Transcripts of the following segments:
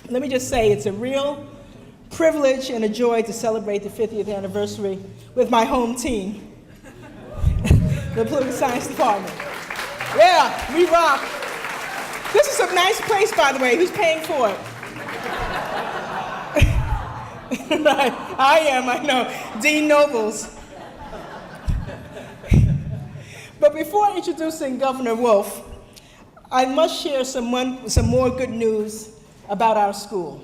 Let me just say it's a real privilege and a joy to celebrate the 50th anniversary with my home team, the Political Science Department. Yeah, we rock. This is a nice place, by the way. Who's paying for it? Right, I am, I know. Dean Nobles. But before introducing Governor Wolf, I must share some more good news about our school.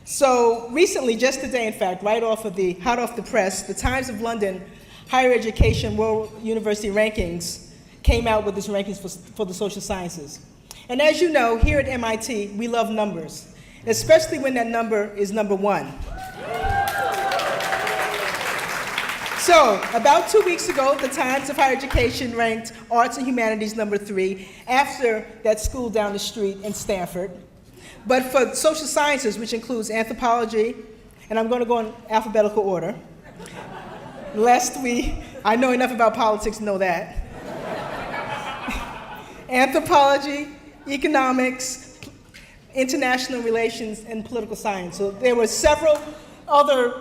So recently, just today in fact, hot off the press, the Times of London Higher Education World University Rankings came out with its rankings for the social sciences. And as you know, here at MIT, we love numbers, especially when that number is number 1. So, about 2 weeks ago, the Times of Higher Education ranked Arts and Humanities number 3 after that school down the street in Stanford. But for social sciences, which includes anthropology, and I'm going to go in alphabetical order, lest I know enough about politics to know that. Anthropology, economics, international relations, and political science. So there were several other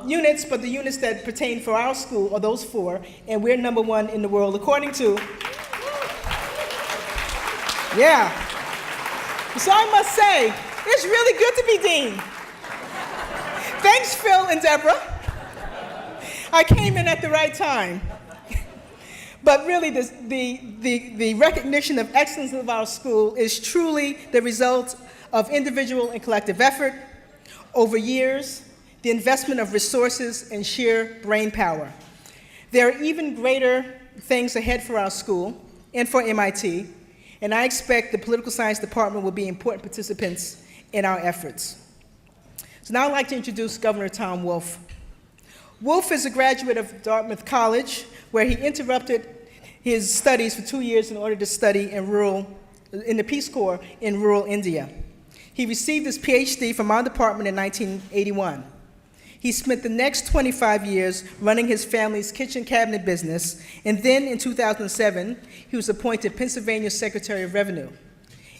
units, but the units that pertain for our school are those 4, and we're number 1 in the world according to, yeah. So I must say, it's really good to be dean. Thanks, Phil and Deborah. I came in at the right time. But really, the recognition of excellence of our school is truly the result of individual and collective effort over years, the investment of resources and sheer brain power. There are even greater things ahead for our school and for MIT, and I expect the Political Science Department will be important participants in our efforts. So now I'd like to introduce Governor Tom Wolf. Wolf is a graduate of Dartmouth College, where he interrupted his studies for 2 years in order to study in the Peace Corps in rural India. He received his PhD from our department in 1981. He spent the next 25 years running his family's kitchen cabinet business, and then in 2007, he was appointed Pennsylvania Secretary of Revenue.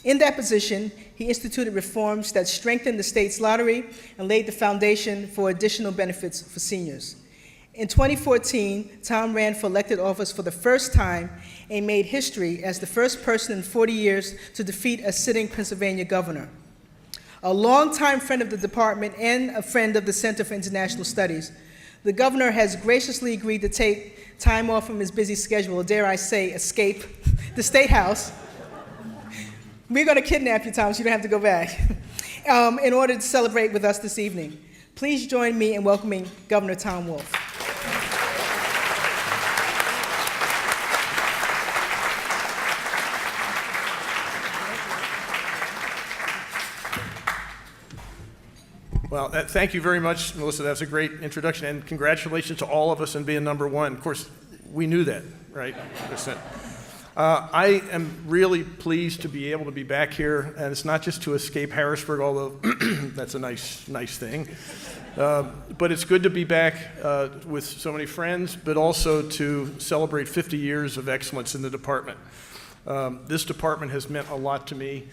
In that position, he instituted reforms that strengthened the state's lottery and laid the foundation for additional benefits for seniors. In 2014, Tom ran for elected office for the first time and made history as the first person in 40 years to defeat a sitting Pennsylvania governor. A longtime friend of the department and a friend of the Center for International Studies, the governor has graciously agreed to take time off from his busy schedule, or dare I say, escape the State House. We're going to kidnap you, Tom, so you don't have to go back, in order to celebrate with us this evening. Please join me in welcoming Governor Tom Wolf. Well, thank you very much, Melissa. That was a great introduction, and congratulations to all of us on being number 1. Of course, we knew that, right? I am really pleased to be able to be back here, and it's not just to escape Harrisburg, although that's a nice thing. But it's good to be back with so many friends, but also to celebrate 50 years of excellence in the department. This department has meant a lot to me.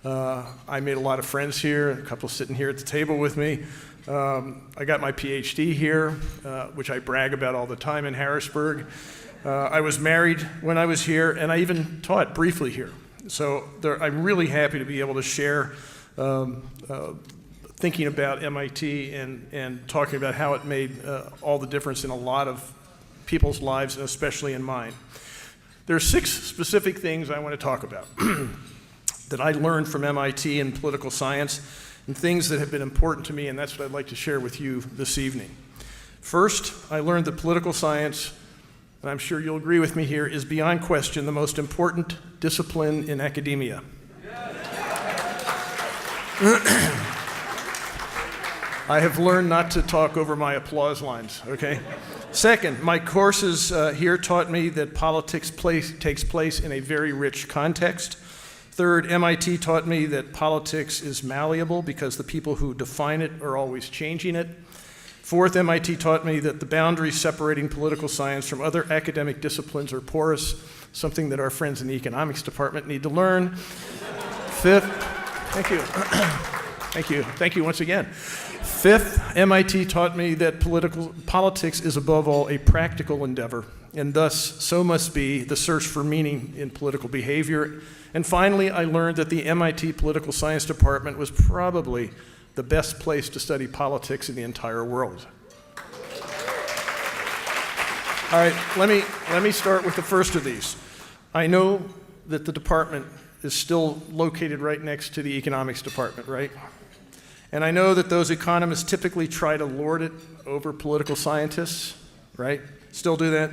I made a lot of friends here, a couple sitting here at the table with me. I got my PhD here, which I brag about all the time in Harrisburg. I was married when I was here, and I even taught briefly here. So I'm really happy to be able to share thinking about MIT and talking about how it made all the difference in a lot of people's lives, and especially in mine. There are 6 specific things I want to talk about that I learned from MIT in political science, and things that have been important to me, and that's what I'd like to share with you this evening. First, I learned that political science, and I'm sure you'll agree with me here, is beyond question the most important discipline in academia. I have learned not to talk over my applause lines, okay? Second, my courses here taught me that politics takes place in a very rich context. Third, MIT taught me that politics is malleable because the people who define it are always changing it. Fourth, MIT taught me that the boundaries separating political science from other academic disciplines are porous, something that our friends in the economics department need to learn. Fifth, thank you. Thank you once again. Fifth, MIT taught me that politics is above all a practical endeavor, and thus so must be the search for meaning in political behavior. And finally, I learned that the MIT Political Science Department was probably the best place to study politics in the entire world. All right, let me start with the first of these. I know that the department is still located right next to the economics department, right? And I know that those economists typically try to lord it over political scientists, right? Still do that.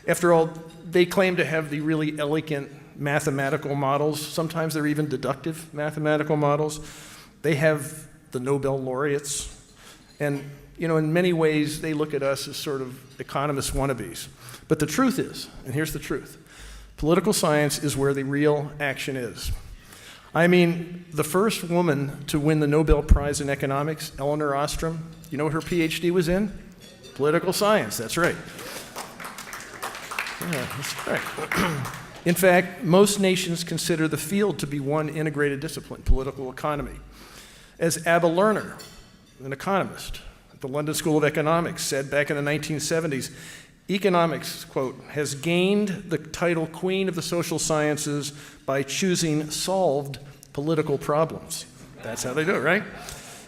After all, they claim to have the really elegant mathematical models. Sometimes they're even deductive mathematical models. They have the Nobel laureates. And, in many ways, they look at us as sort of economist wannabes. But the truth is, and here's the truth, political science is where the real action is. I mean, the first woman to win the Nobel Prize in economics, Elinor Ostrom, you know what her PhD was in? Political science, that's right. Yeah, that's right. In fact, most nations consider the field to be one integrated discipline, political economy. As Abba Lerner, an economist at the London School of Economics, said back in the 1970s, economics, quote, has gained the title queen of the social sciences by choosing solved political problems. That's how they do it, right?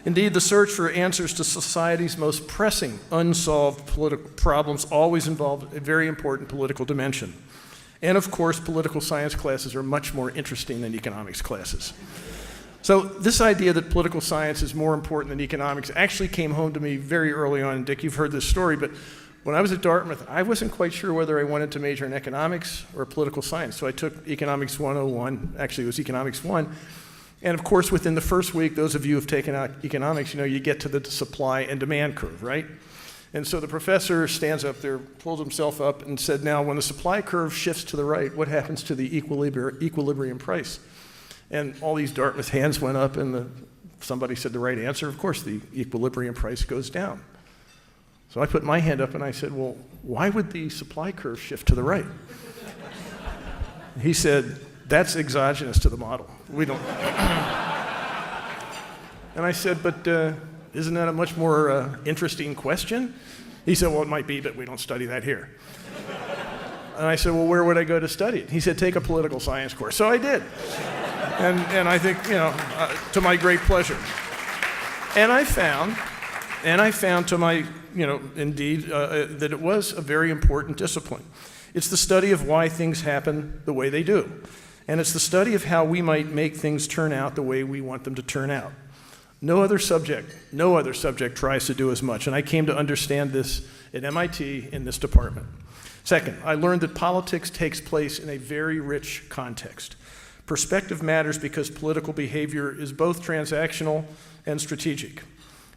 Indeed, the search for answers to society's most pressing unsolved political problems always involved a very important political dimension. And of course, political science classes are much more interesting than economics classes. So this idea that political science is more important than economics actually came home to me very early on. Dick, you've heard this story, but when I was at Dartmouth, I wasn't quite sure whether I wanted to major in economics or political science. So I took Economics 101, actually it was Economics 1. And of course, within the first week, those of you who have taken out economics, you get to the supply and demand curve, right? And so the professor stands up there, pulls himself up and said, now when the supply curve shifts to the right, what happens to the equilibrium price? And all these Dartmouth hands went up and somebody said the right answer. Of course, the equilibrium price goes down. So I put my hand up and I said, well, why would the supply curve shift to the right? He said, that's exogenous to the model. We don't. And I said, but isn't that a much more interesting question? He said, well, it might be, but we don't study that here. And I said, well, where would I go to study it? He said, take a political science course. So I did. And I think, to my great pleasure. And I found to my, indeed, that it was a very important discipline. It's the study of why things happen the way they do. And it's the study of how we might make things turn out the way we want them to turn out. No other subject tries to do as much. And I came to understand this at MIT in this department. Second, I learned that politics takes place in a very rich context. Perspective matters because political behavior is both transactional and strategic.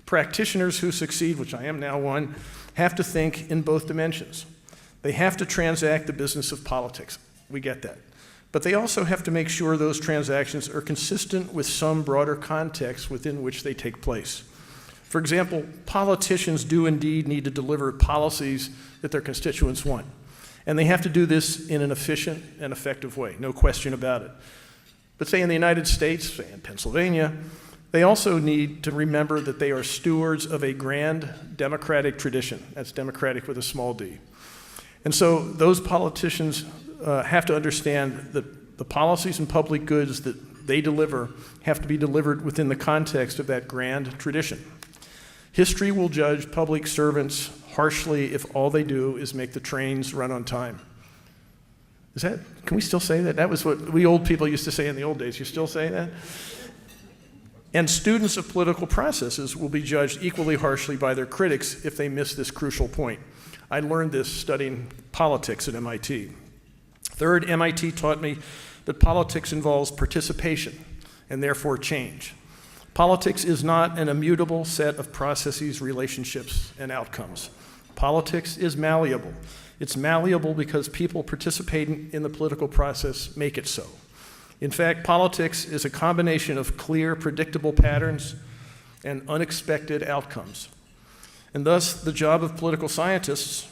Practitioners who succeed, which I am now one, have to think in both dimensions. They have to transact the business of politics. We get that. But they also have to make sure those transactions are consistent with some broader context within which they take place. For example, politicians do indeed need to deliver policies that their constituents want. And they have to do this in an efficient and effective way, no question about it. But say in the United States, say in Pennsylvania, they also need to remember that they are stewards of a grand democratic tradition. That's democratic with a small d. And so those politicians have to understand that the policies and public goods that they deliver have to be delivered within the context of that grand tradition. History will judge public servants harshly if all they do is make the trains run on time. Can we still say that? That was what we old people used to say in the old days. You still say that? And students of political processes will be judged equally harshly by their critics if they miss this crucial point. I learned this studying politics at MIT. Third, MIT taught me that politics involves participation and therefore change. Politics is not an immutable set of processes, relationships, and outcomes. Politics is malleable. It's malleable because people participating in the political process make it so. In fact, politics is a combination of clear, predictable patterns and unexpected outcomes. And thus, the job of political scientists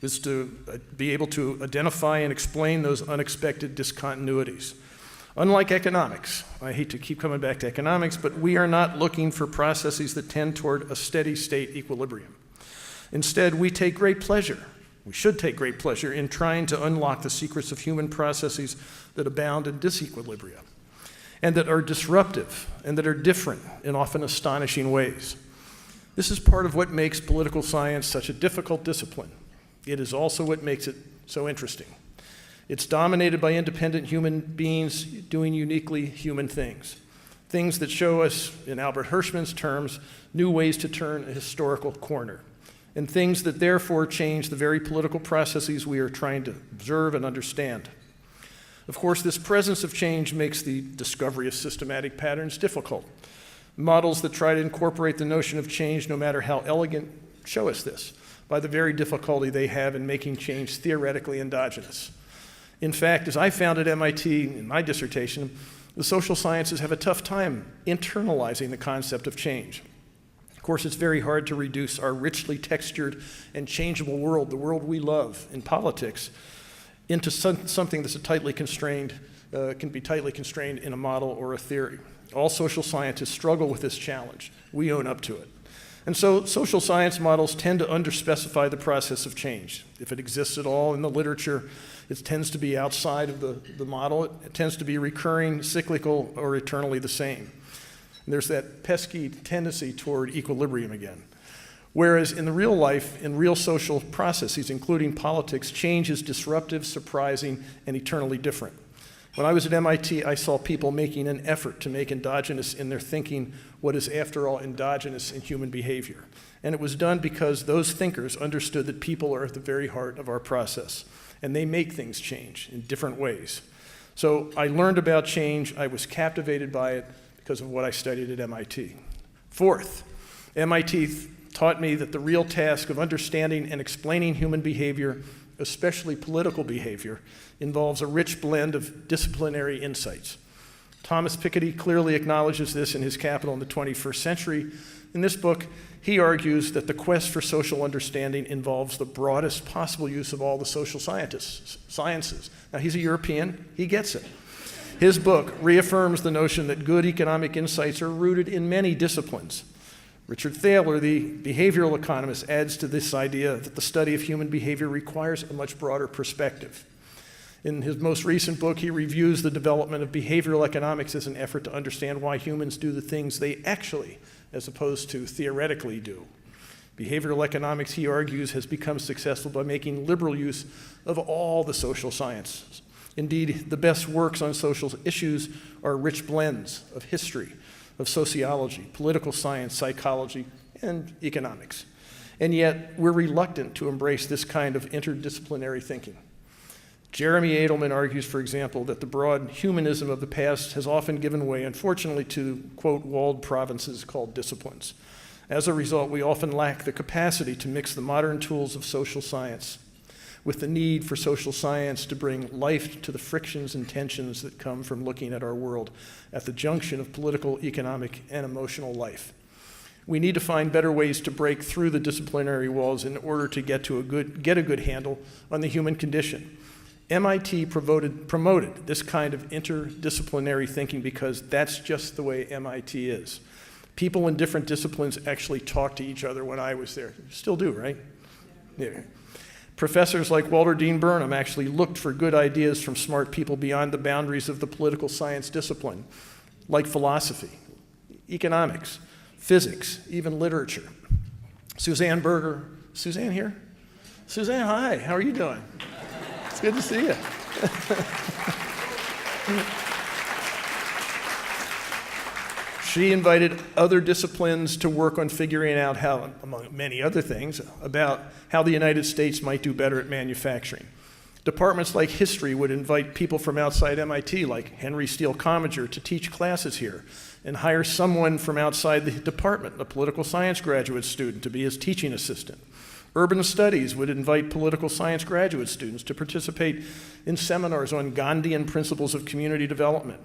is to be able to identify and explain those unexpected discontinuities. Unlike economics, I hate to keep coming back to economics, but we are not looking for processes that tend toward a steady state equilibrium. Instead, we take great pleasure, we should take great pleasure in trying to unlock the secrets of human processes that abound in disequilibria, and that are disruptive, and that are different in often astonishing ways. This is part of what makes political science such a difficult discipline. It is also what makes it so interesting. It's dominated by independent human beings doing uniquely human things. Things that show us, in Albert Hirschman's terms, new ways to turn a historical corner. And things that therefore change the very political processes we are trying to observe and understand. Of course, this presence of change makes the discovery of systematic patterns difficult. Models that try to incorporate the notion of change, no matter how elegant, show us this by the very difficulty they have in making change theoretically endogenous. In fact, as I found at MIT in my dissertation, the social sciences have a tough time internalizing the concept of change. Of course, it's very hard to reduce our richly textured and changeable world, the world we love in politics, into something that's tightly constrained, can be tightly constrained in a model or a theory. All social scientists struggle with this challenge. We own up to it. And so social science models tend to underspecify the process of change. If it exists at all in the literature, it tends to be outside of the model. It tends to be recurring, cyclical, or eternally the same. And there's that pesky tendency toward equilibrium again. Whereas in the real life, in real social processes, including politics, change is disruptive, surprising, and eternally different. When I was at MIT, I saw people making an effort to make endogenous in their thinking what is, after all, endogenous in human behavior. And it was done because those thinkers understood that people are at the very heart of our process, and they make things change in different ways. So I learned about change. I was captivated by it because of what I studied at MIT. Fourth, MIT taught me that the real task of understanding and explaining human behavior, especially political behavior, involves a rich blend of disciplinary insights. Thomas Piketty clearly acknowledges this in his Capital in the 21st Century. In this book, he argues that the quest for social understanding involves the broadest possible use of all the social sciences. Now, he's a European, he gets it. His book reaffirms the notion that good economic insights are rooted in many disciplines. Richard Thaler, the behavioral economist, adds to this idea that the study of human behavior requires a much broader perspective. In his most recent book, he reviews the development of behavioral economics as an effort to understand why humans do the things they actually, as opposed to theoretically, do. Behavioral economics, he argues, has become successful by making liberal use of all the social sciences. Indeed, the best works on social issues are rich blends of history, of sociology, political science, psychology, and economics. And yet, we're reluctant to embrace this kind of interdisciplinary thinking. Jeremy Adelman argues, for example, that the broad humanism of the past has often given way, unfortunately, to, quote, walled provinces called disciplines. As a result, we often lack the capacity to mix the modern tools of social science with the need for social science to bring life to the frictions and tensions that come from looking at our world at the junction of political, economic, and emotional life. We need to find better ways to break through the disciplinary walls in order to get a good handle on the human condition. MIT promoted this kind of interdisciplinary thinking because that's just the way MIT is. People in different disciplines actually talk to each other when I was there. Still do, right? Yeah. Professors like Walter Dean Burnham actually looked for good ideas from smart people beyond the boundaries of the political science discipline, like philosophy, economics, physics, even literature. Suzanne Berger, Suzanne here? Suzanne, hi, how are you doing? It's good to see you. She invited other disciplines to work on figuring out how, among many other things, about how the United States might do better at manufacturing. Departments like history would invite people from outside MIT, like Henry Steele Commager, to teach classes here, and hire someone from outside the department, a political science graduate student, to be his teaching assistant. Urban Studies would invite political science graduate students to participate in seminars on Gandhian principles of community development.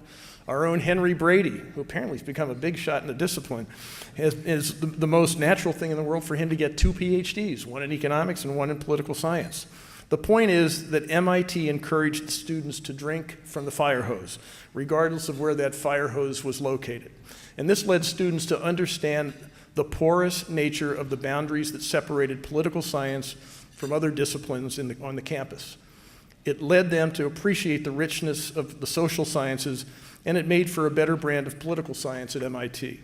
Our own Henry Brady, who apparently has become a big shot in the discipline, is the most natural thing in the world for him to get 2 PhDs, one in economics and one in political science. The point is that MIT encouraged students to drink from the fire hose, regardless of where that fire hose was located. And this led students to understand the porous nature of the boundaries that separated political science from other disciplines on the campus. It led them to appreciate the richness of the social sciences, and it made for a better brand of political science at MIT.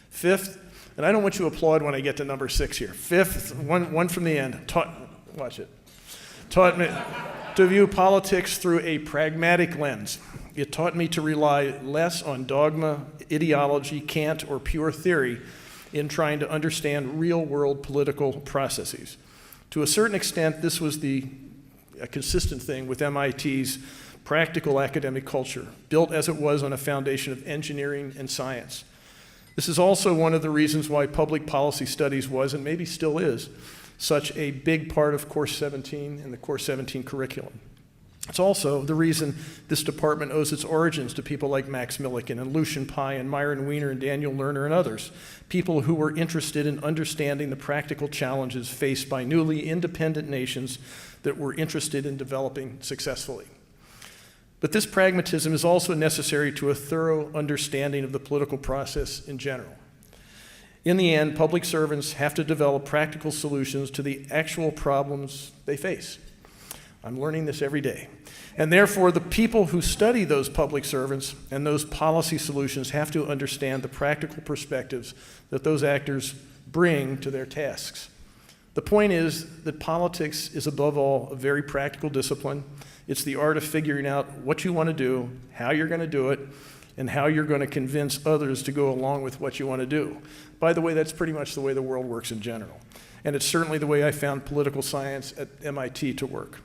Fifth, and I don't want you to applaud when I get to number 6 here. Fifth, one from the end, taught me to view politics through a pragmatic lens. It taught me to rely less on dogma, ideology, cant, or pure theory in trying to understand real-world political processes. To a certain extent, this was a consistent thing with MIT's practical academic culture, built as it was on a foundation of engineering and science. This is also one of the reasons why public policy studies was, and maybe still is, such a big part of Course 17 and the Course 17 curriculum. It's also the reason this department owes its origins to people like Max Millikan and Lucian Pye and Myron Weiner and Daniel Lerner and others, people who were interested in understanding the practical challenges faced by newly independent nations that were interested in developing successfully. But this pragmatism is also necessary to a thorough understanding of the political process in general. In the end, public servants have to develop practical solutions to the actual problems they face. I'm learning this every day. And therefore, the people who study those public servants and those policy solutions have to understand the practical perspectives that those actors bring to their tasks. The point is that politics is above all a very practical discipline. It's the art of figuring out what you want to do, how you're going to do it, and how you're going to convince others to go along with what you want to do. By the way, that's pretty much the way the world works in general. And it's certainly the way I found political science at MIT to work.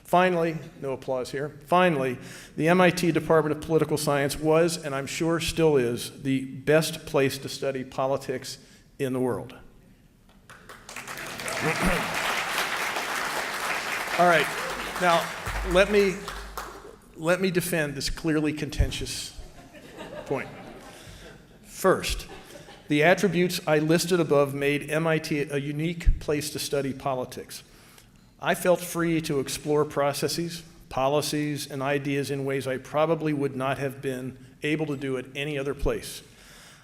Finally, no applause here, finally, the MIT Department of Political Science was, and I'm sure still is, the best place to study politics in the world. All right, now let me defend this clearly contentious point. First, the attributes I listed above made MIT a unique place to study politics. I felt free to explore processes, policies, and ideas in ways I probably would not have been able to do at any other place.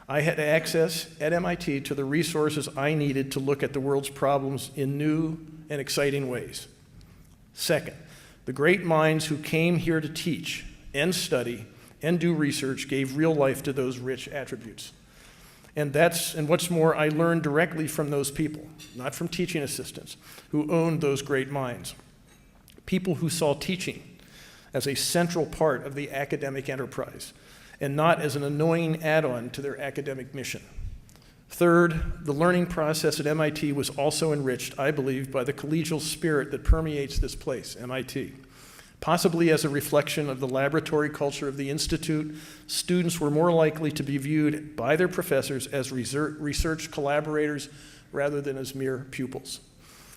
I had access at MIT to the resources I needed to look at the world's problems in new and exciting ways. Second, the great minds who came here to teach and study and do research gave real life to those rich attributes. And what's more, I learned directly from those people, not from teaching assistants, who owned those great minds. People who saw teaching as a central part of the academic enterprise and not as an annoying add-on to their academic mission. Third, the learning process at MIT was also enriched, I believe, by the collegial spirit that permeates this place, MIT. Possibly as a reflection of the laboratory culture of the Institute, students were more likely to be viewed by their professors as research collaborators rather than as mere pupils.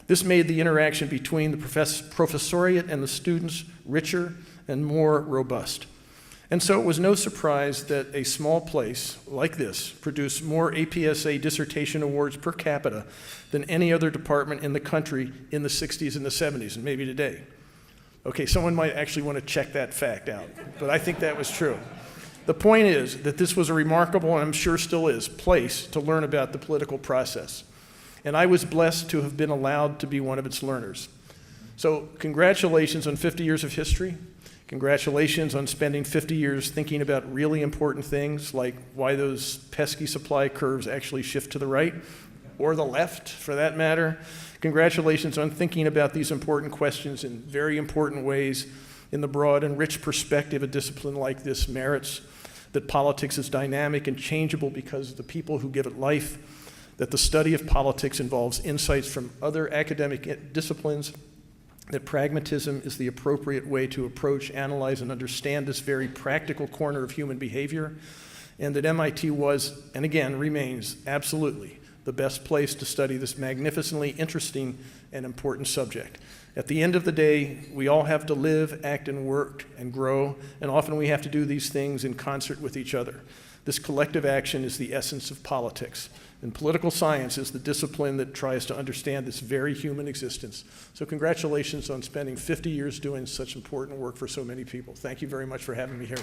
This made the interaction between the professoriate and the students richer and more robust. And so it was no surprise that a small place like this produced more APSA dissertation awards per capita than any other department in the country in the 60s and the 70s, and maybe today. Okay, someone might actually want to check that fact out, but I think that was true. The point is that this was a remarkable, and I'm sure still is, place to learn about the political process. And I was blessed to have been allowed to be one of its learners. So congratulations on 50 years of history. Congratulations on spending 50 years thinking about really important things like why those pesky supply curves actually shift to the right, or the left for that matter. Congratulations on thinking about these important questions in very important ways in the broad and rich perspective a discipline like this merits, that politics is dynamic and changeable because of the people who give it life, that the study of politics involves insights from other academic disciplines, that pragmatism is the appropriate way to approach, analyze, and understand this very practical corner of human behavior, and that MIT was, and again remains, absolutely the best place to study this magnificently interesting and important subject. At the end of the day, we all have to live, act, and work and grow, and often we have to do these things in concert with each other. This collective action is the essence of politics, and political science is the discipline that tries to understand this very human existence. So congratulations on spending 50 years doing such important work for so many people. Thank you very much for having me here.